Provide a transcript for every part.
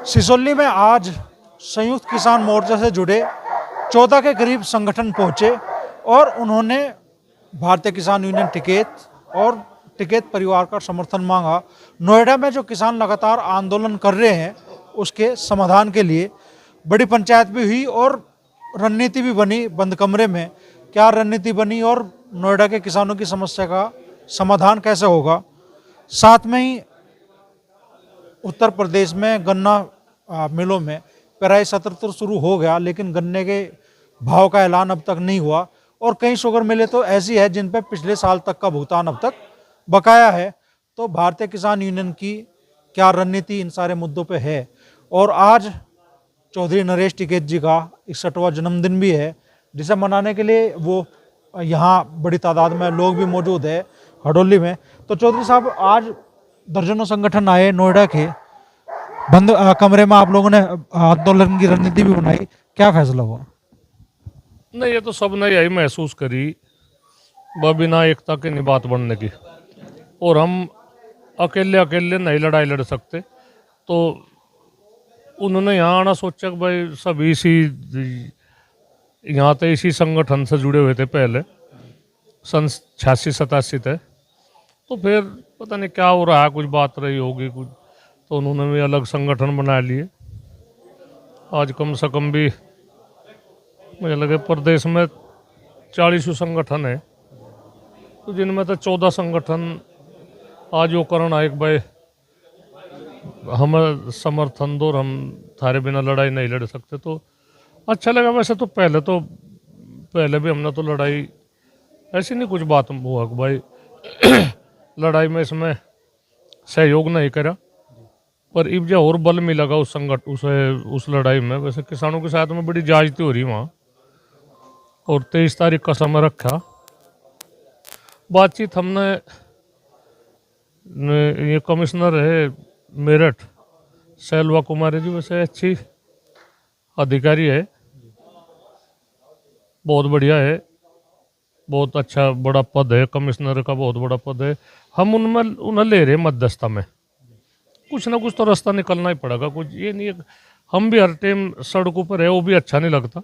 सिसोली में आज संयुक्त किसान मोर्चा से जुड़े 14 के करीब संगठन पहुंचे और उन्होंने भारतीय किसान यूनियन टिकैत और टिकैत परिवार का समर्थन मांगा। नोएडा में जो किसान लगातार आंदोलन कर रहे हैं उसके समाधान के लिए बड़ी पंचायत भी हुई और रणनीति भी बनी। बंद कमरे में क्या रणनीति बनी और नोएडा के किसानों की समस्या का समाधान कैसे होगा। साथ में ही उत्तर प्रदेश में गन्ना मिलों में पेराई सत्र तो शुरू हो गया, लेकिन गन्ने के भाव का ऐलान अब तक नहीं हुआ और कई शुगर मिलें तो ऐसी है जिन पर पिछले साल तक का भुगतान अब तक बकाया है। तो भारतीय किसान यूनियन की क्या रणनीति इन सारे मुद्दों पे है। और आज चौधरी नरेश टिकैत जी का 61वां जन्मदिन भी है, जिसे मनाने के लिए वो यहाँ बड़ी तादाद में लोग भी मौजूद है हडोली में। तो चौधरी साहब, आज दर्जनों संगठन आए नोएडा के, बंद कमरे में आप लोगों ने आंदोलन की रणनीति भी बनाई, क्या फैसला हुआ? नहीं, ये तो सब ने यही महसूस करी बिना एकता की नहीं बात बनने की, और हम अकेले अकेले नहीं लड़ाई लड़ सकते। तो उन्होंने यहाँ आना सोचा कि भाई सभी इसी यहाँ तो इसी संगठन से जुड़े हुए थे पहले सन 86-87 थे। तो फिर पता नहीं क्या हो रहा है, कुछ बात रही होगी कुछ, तो उन्होंने भी अलग संगठन बना लिए। आज कम से कम भी मुझे लगे प्रदेश में 40 संगठन है, तो जिनमें तो 14 संगठन आज वो करना एक भाई हमें समर्थन दो और हम थारे बिना लड़ाई नहीं लड़ सकते। तो अच्छा लगा। वैसे तो पहले भी हमने तो लड़ाई ऐसी नहीं कुछ बात हुआ कि भाई लड़ाई में इसमें सहयोग नहीं करा, पर अब जो और बल मिलेगा उस लड़ाई में। वैसे किसानों के साथ में बड़ी जायजती हो रही वहाँ, और 23 तारीख का समय रखा। बातचीत हमने ये कमिश्नर है मेरठ शैलवा कुमारी जी, वैसे अच्छी अधिकारी है, बहुत बढ़िया है, बहुत अच्छा बड़ा पद है, कमिश्नर का बहुत बड़ा पद है। हम उन्हें ले रहे मध्यस्थता में, कुछ ना कुछ तो रास्ता निकलना ही पड़ेगा। कुछ ये नहीं है हम भी हर टाइम सड़कों पर है, वो भी अच्छा नहीं लगता।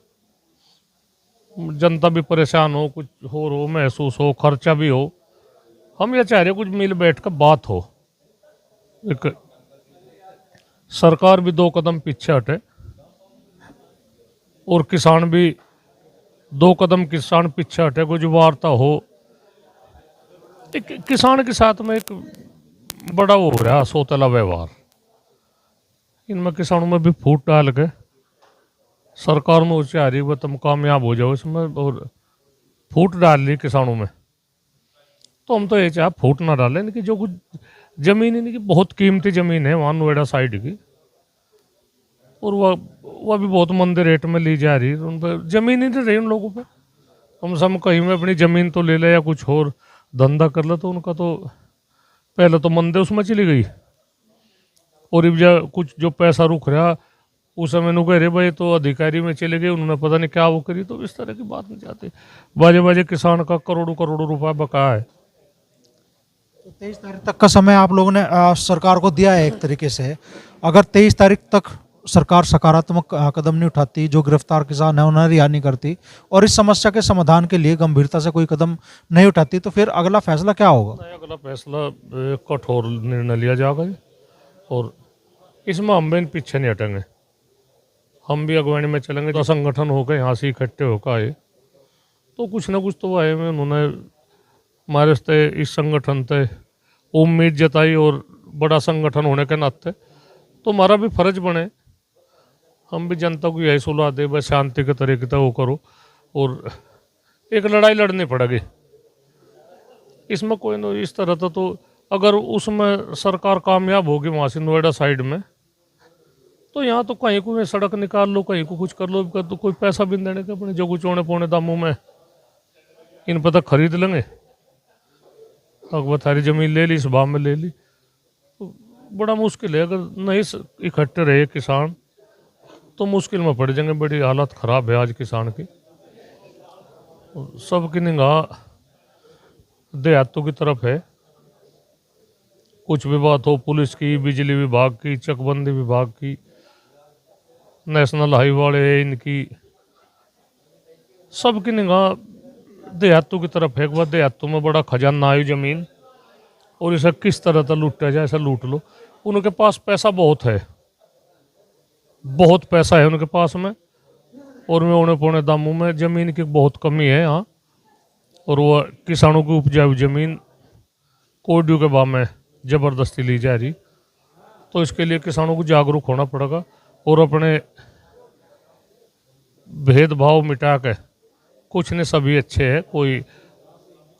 जनता भी परेशान हो, कुछ हो महसूस हो, खर्चा भी हो। हम ये चाह रहे कुछ मिल बैठ कर बात हो। एक सरकार भी 2 कदम पीछे हटे और किसान भी 2 कदम पीछे हटे, कुछ वार्ता हो। एक किसान के साथ में एक बड़ा वो हो रहा सोतला व्यवहार, इनमें किसानों में भी फूट डाल के सरकार में चाह रही वह तुम कामयाब हो जाओ इसमें, और फूट डाल ली किसानों में। तो हम तो ये चाहे फूट ना डालें, इनकी जो कुछ जमीन इनकी बहुत कीमती जमीन है वहाँ नोएडा साइड की, और वह भी बहुत मंदे रेट में ली जा रही है। उन पर जमीन ही नहीं रही उन लोगों पे। कम से कम कहीं में अपनी ज़मीन तो ले ले या कुछ और धंधा कर ले, तो उनका तो पहले तो मंदे उसमें चली गई, और अब कुछ जो पैसा रुक रहा उस समय नु कह रहे भाई तो अधिकारी में चले गए, उन्होंने पता नहीं क्या वो करी। तो इस तरह की बात नहीं चाहते। बाजे किसान का करोड़ों रुपया बकाया है। तो 23 तारीख तक का समय आप लोगों ने सरकार को दिया है एक तरीके से। अगर 23 तारीख तक सरकार सकारात्मक कदम नहीं उठाती, जो गिरफ्तार किसान है उन्हें रिहा नहीं करती और इस समस्या के समाधान के लिए गंभीरता से कोई कदम नहीं उठाती, तो फिर अगला फैसला क्या होगा? अगला फैसला कठोर निर्णय लिया जाएगा, और इसमें हम भी पीछे नहीं हटेंगे। हम भी अगवानी में चलेंगे। तो संगठन होकर यहाँ से इकट्ठे होकर आए, तो कुछ ना कुछ तो आए में उन्होंने हमारे से इस संगठन से उम्मीद जताई, और बड़ा संगठन होने के नाते तो हमारा भी फर्ज बने हम भी जनता को यही सुलह दे, बस शांति के तरीके से वो करो, और एक लड़ाई लड़नी पड़ेगी इसमें। कोई ना इस तरह था, तो अगर उसमें सरकार कामयाब होगी वहाँ से नोएडा साइड में, तो यहाँ तो कहीं को सड़क निकाल लो, कहीं को कुछ कर लो, तो कोई पैसा भी देने के अपने जो कुछ औने पौने दामों में इन पर तक खरीद लेंगे। अगर थारी जमीन ले ली, इस भाव में ले ली, तो बड़ा मुश्किल है। अगर नहीं इकट्ठे रहे किसान तो मुश्किल में पड़ जाएंगे। बड़ी हालत ख़राब है आज किसान की। सबकी निगाह देहातों की तरफ है। कुछ भी बात हो पुलिस की, बिजली विभाग की, चकबंदी विभाग की, नेशनल हाईवे वाले इनकी सबकी निगाह देहातों की तरफ है। एक बार देहातों में बड़ा खजाना है ज़मीन, और इसे किस तरह से लूटा जाए, ऐसा लूट लो। उनके पास पैसा बहुत है, बहुत पैसा है उनके पास में, और में औने पौने दामों में ज़मीन की बहुत कमी है यहाँ। और वो किसानों की उपजाऊ ज़मीन कोडियों के भाव में ज़बरदस्ती ली जा रही। तो इसके लिए किसानों को जागरूक होना पड़ेगा, और अपने भेदभाव मिटा के, कुछ नहीं सभी अच्छे हैं, कोई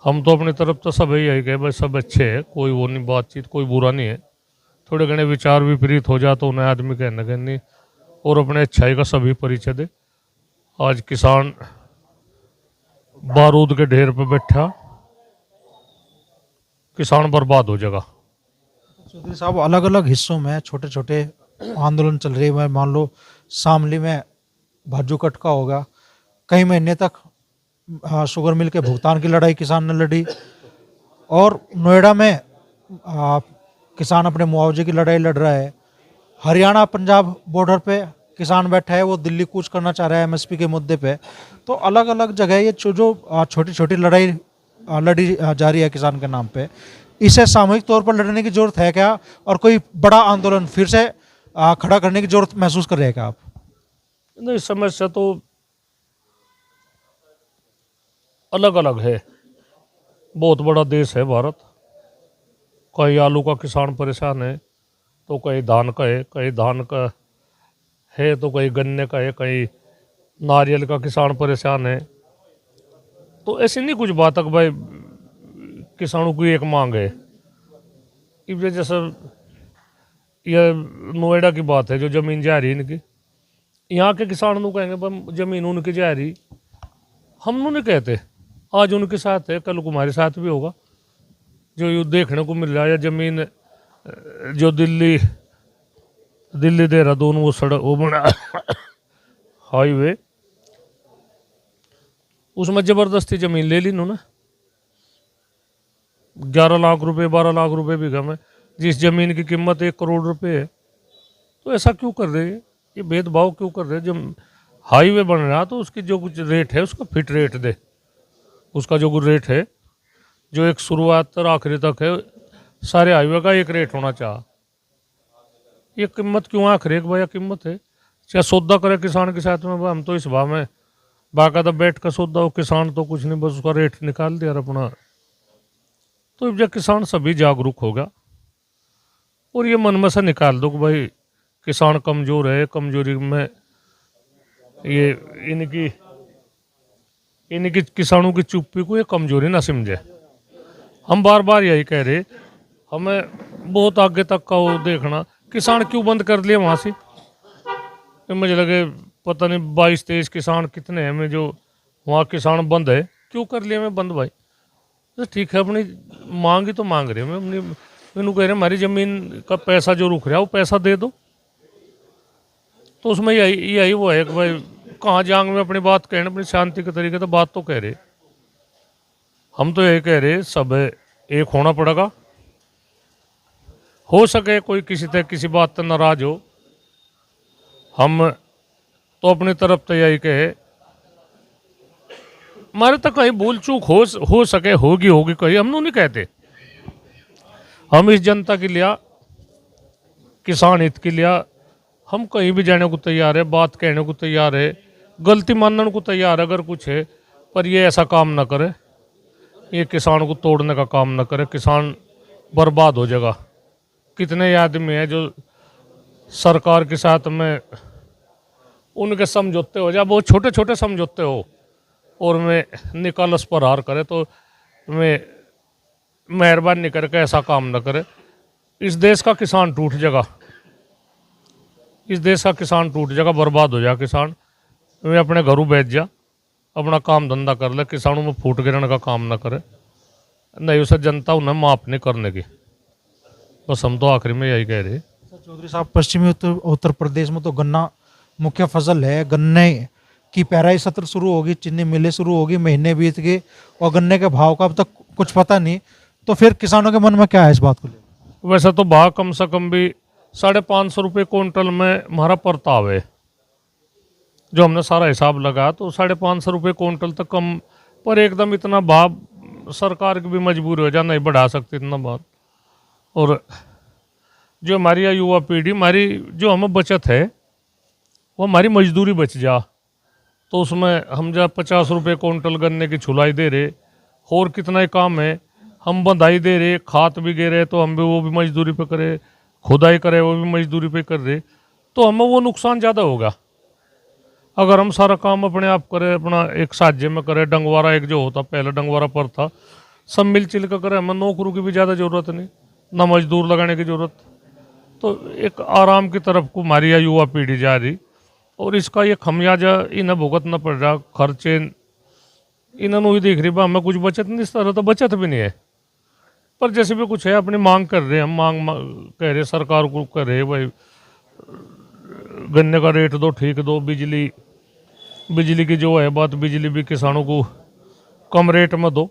हम तो अपनी तरफ तो सब यही कहे भाई सब अच्छे हैं, कोई वो नहीं, बातचीत कोई बुरा नहीं है। थोड़े घने विचार विपरीत हो जा तो उन्हें आदमी कहना कहनी, और अपने अच्छाई का सभी परिचय दे। आज किसान बारूद के ढेर पे बैठा, किसान बर्बाद हो जाएगा। चौधरी साहब, अलग अलग हिस्सों में छोटे छोटे आंदोलन चल रहे हैं। मान लो शामली में भाजू कटका होगा, कई महीने तक शुगर मिल के भुगतान की लड़ाई किसान ने लड़ी, और नोएडा में किसान अपने मुआवजे की लड़ाई लड़ रहा है। हरियाणा पंजाब बॉर्डर पे किसान बैठा है, वो दिल्ली कूच करना चाह रहा है एमएसपी के मुद्दे पे। तो अलग अलग जगह ये जो छोटी छोटी लड़ाई लड़ी जा रही है किसान के नाम पे, इसे सामूहिक तौर पर लड़ने की जरूरत है क्या, और कोई बड़ा आंदोलन फिर से खड़ा करने की जरूरत महसूस कर रहे हैं क्या आप? नहीं, समस्या तो अलग अलग है। बहुत बड़ा देश है भारत। कहीं आलू का किसान परेशान है, तो कहीं धान का है, कहीं धान का है तो कहीं गन्ने का है, कहीं नारियल का किसान परेशान है। तो ऐसी नहीं कुछ बात है कि भाई किसानों की एक मांग है। इस जैसे यह नोएडा की बात है, जो ज़मीन जा रही इनकी, यहाँ के किसान को कहेंगे भाई ज़मीन उनकी जा रही, हम नहीं कहते। आज उनके साथ है, कल तुम्हारे साथ भी होगा। जो ये देखने को मिल रहा है, ज़मीन जो दिल्ली देहरादून वो सड़क वो बना हाईवे, उसमें ज़बरदस्ती ज़मीन ले ली इन्होंने। 11 लाख रुपए 12 लाख रुपए बीघा में, जिस ज़मीन की कीमत 1 करोड़ रुपए है। तो ऐसा क्यों कर रहे हैं, ये भेदभाव क्यों कर रहे हैं? जब हाईवे बन रहा तो उसकी जो कुछ रेट है उसका फिट रेट दे। उसका जो कुछ रेट है, जो एक शुरुआत और आखिरी तक है, सारे हाईवे का एक रेट होना चाहिए। ये कीमत क्यों आखिर एक भैया कीमत है? चाहे सौदा करे किसान के साथ में, हम तो इस भाव में बाकायदा बैठ कर सौदा हो, किसान तो कुछ नहीं, बस उसका रेट निकाल दिया अपना। तो जब किसान सभी जागरूक होगा, और ये मन में से निकाल दो कि भाई किसान कमज़ोर है, कमजोरी में ये इनकी किसानों की चुप्पी को ये कमजोरी ना समझे। हम बार बार यही कह रहे, हमें बहुत आगे तक का वो देखना, किसान क्यों बंद कर दिया वहाँ से? मुझे लगे पता नहीं 22-23 किसान कितने हैं में जो वहाँ किसान बंद है, क्यों कर लिया मैं बंद भाई? तो ठीक है, अपनी मांग ही तो मांग रहे हैं। मैं मैंने कह रहे हमारी ज़मीन का पैसा जो रुक रहा है वो पैसा दे दो। तो उसमें यही वो है कि भाई कहाँ जाएंगे में अपनी बात कहने, अपनी शांति के तरीके से बात तो कह रहे। हम तो यही कह रहे सब एक होना पड़ेगा। हो सके कोई किसी बात पर नाराज हो, हम तो अपनी तरफ तो यही कहे हमारे तक कहीं भूल चूक हो सके, होगी कहीं, हम नहीं कहते। हम इस जनता के लिए, किसान हित के लिए हम कहीं भी जाने को तैयार है, बात कहने को तैयार है, गलती मानने को तैयार है अगर कुछ है। पर ये ऐसा काम ना करे, ये किसान को तोड़ने का काम ना करे, किसान बर्बाद हो जाएगा। कितने आदमी हैं जो सरकार के साथ में उनके समझौते हो जाए, बहुत छोटे छोटे समझौते हो, और मैं निकालस पर हार करे, तो मैं मेहरबानी करके ऐसा काम ना करे। इस देश का किसान टूट जाएगा, इस देश का किसान टूट जाएगा, बर्बाद हो जाएगा किसान। वे अपने घरों बैठ जा, अपना काम धंधा कर ले, किसानों में फूट गिरने का काम ना करे, नहीं उसे जनता उन्हें माफ नहीं करने की। बस हम तो आखिरी में यही कह रहे। चौधरी साहब, पश्चिमी उत्तर प्रदेश में तो गन्ना मुख्य फसल है। गन्ने की पेराई सत्र शुरू होगी, चीनी मिलें शुरू होगी, महीने बीत गए और गन्ने के भाव का अब तक कुछ पता नहीं। तो फिर किसानों के मन में क्या है इस बात को लेकर? वैसे तो भाव कम से कम भी 550 रुपये क्विंटल में हमारा परताव है। जो हमने सारा हिसाब लगाया तो 550 रुपये क्विंटल तक कम, पर एकदम इतना भाव सरकार की भी मजबूर हो जा, नहीं बढ़ा सकती इतना भाव। और जो हमारी युवा पीढ़ी, हमारी जो हमें बचत है वो हमारी मजदूरी बच जा, तो उसमें हम जब 50 रुपये क्विंटल गन्ने की छुलाई दे रहे, और कितना ही काम है, हम बंधाई दे रहे, खाद भी गे रहे तो हम भी वो भी मजदूरी पे करे, खुदाई करे वो भी मजदूरी पे कर रहे, तो हमें वो नुकसान ज़्यादा होगा। अगर हम सारा काम अपने आप करें, अपना एक साझे में करें, डंगवारा एक जो होता पहले डंगवारा पर था, सब मिल चिल कर करें, हमें नौकरों की भी ज़्यादा ज़रूरत नहीं, ना मजदूर लगाने की ज़रूरत। तो एक आराम की तरफ को हमारी युवा पीढ़ी जा रही, और इसका ये खमियाजा इन्हें भुगतना पड़ रहा। खर्चे इन्होंने ही देख रही, बा हमें कुछ बचत नहीं, इस तरह तो बचत भी नहीं है, पर जैसे भी कुछ है अपनी मांग कर रहे हैं, हम कह रहे सरकार को, कह रहे भाई गन्ने का रेट दो, ठीक दो, बिजली की जो है बात, बिजली भी किसानों को कम रेट में दो।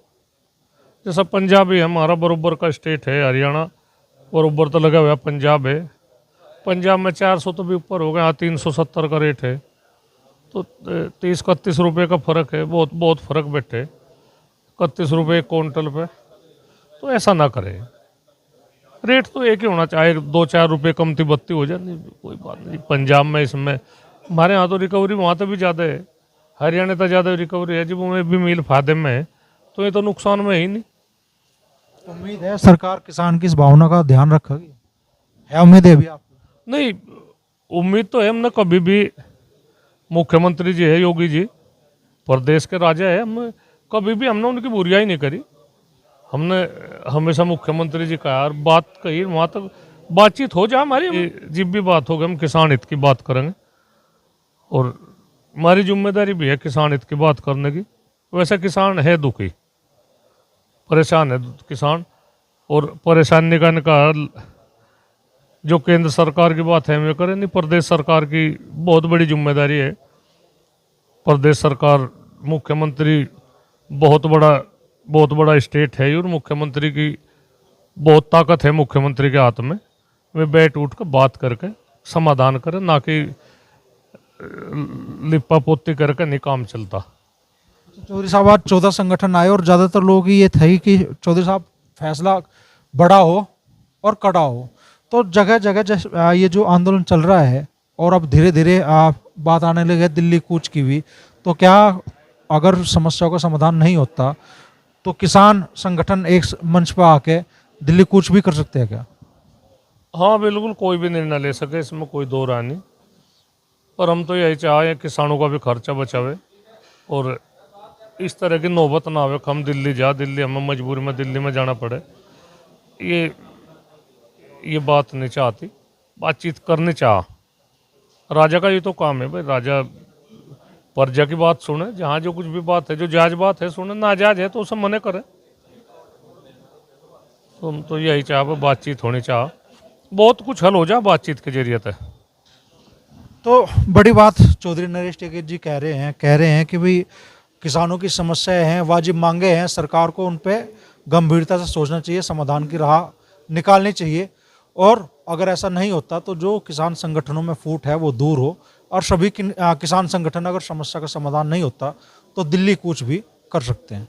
जैसा पंजाब ही हमारा बराबर का स्टेट है, हरियाणा बराबर तो लगा हुआ, पंजाब है, पंजाब में 400 तो भी ऊपर हो गया, यहाँ 370 का रेट है, तो 30-31 रुपये का फ़र्क है, बहुत बहुत फ़र्क बैठे 31 रुपये क्विंटल पे। तो ऐसा ना करें, रेट तो एक ही होना चाहिए, 2-4 रुपये कमती बत्ती हो जाए, कोई बात नहीं। पंजाब में इसमें हमारे यहाँ तो रिकवरी वहाँ तो भी ज़्यादा है, हरियाणा तो ज़्यादा रिकवरी है, जब उन्हें भी मिल फायदे में है, तो ये तो नुकसान में ही नहीं। उम्मीद है सरकार किसान की इस भावना का ध्यान रखेगी, है उम्मीद है अभी आपको? नहीं, उम्मीद तो है, हमने कभी भी, मुख्यमंत्री जी है योगी जी, प्रदेश के राजा है, हम कभी भी हमने उनकी बुराई नहीं करी। हमने हमेशा मुख्यमंत्री जी का यार बात कही, वहाँ तक बातचीत हो जाए हमारी, जब भी बात होगी हम किसान हित की बात करेंगे, और हमारी जिम्मेदारी भी है किसान हित की बात करने की। वैसे किसान है दुखी, परेशान है किसान, और परेशानी का निकाल जो केंद्र सरकार की बात है हमें करें, नहीं प्रदेश सरकार की बहुत बड़ी जिम्मेदारी है। प्रदेश सरकार, मुख्यमंत्री बहुत बड़ा स्टेट है, और मुख्यमंत्री की बहुत ताकत है मुख्यमंत्री के हाथ में, वे बैठ उठ कर बात करके समाधान करें, ना कि लिपा पोती करके नहीं काम चलता। चौधरी साहब आज 14 संगठन आए और ज़्यादातर लोग की ये थे कि चौधरी साहब फैसला बड़ा हो और कड़ा हो, तो जगह जगह ये जो आंदोलन चल रहा है और अब धीरे धीरे बात आने लगी है दिल्ली कूच की भी, तो क्या अगर समस्याओं का समाधान नहीं होता तो किसान संगठन एक मंच पर आके दिल्ली कूच भी कर सकते हैं क्या? हाँ बिल्कुल, कोई भी निर्णय ले सके, इसमें कोई दो राय नहीं, पर हम तो यही चाहे किसानों का भी खर्चा बचावे, और इस तरह की नौबत ना आवे हम दिल्ली हमें मजबूरी में दिल्ली में जाना पड़े, ये बात नहीं चाहती। बातचीत करनी चाह, राजा का ये तो काम है भाई, राजा प्रजा की बात सुने, जहाँ जो कुछ भी बात है, जो जायज बात है सुने, नाजायज है तो उसे मने करे। तो हम तो यही चाह, बातचीत होनी चाह, बहुत कुछ हल हो जाए बातचीत के जरिए से। तो बड़ी बात चौधरी नरेश टिकैत जी कह रहे हैं कि भाई किसानों की समस्याएं हैं, वाजिब मांगे हैं, सरकार को उन पे गंभीरता से सोचना चाहिए, समाधान की राह निकालनी चाहिए, और अगर ऐसा नहीं होता तो जो किसान संगठनों में फूट है वो दूर हो, और सभी किसान संगठन अगर समस्या का समाधान नहीं होता तो दिल्ली कूच भी कर सकते हैं।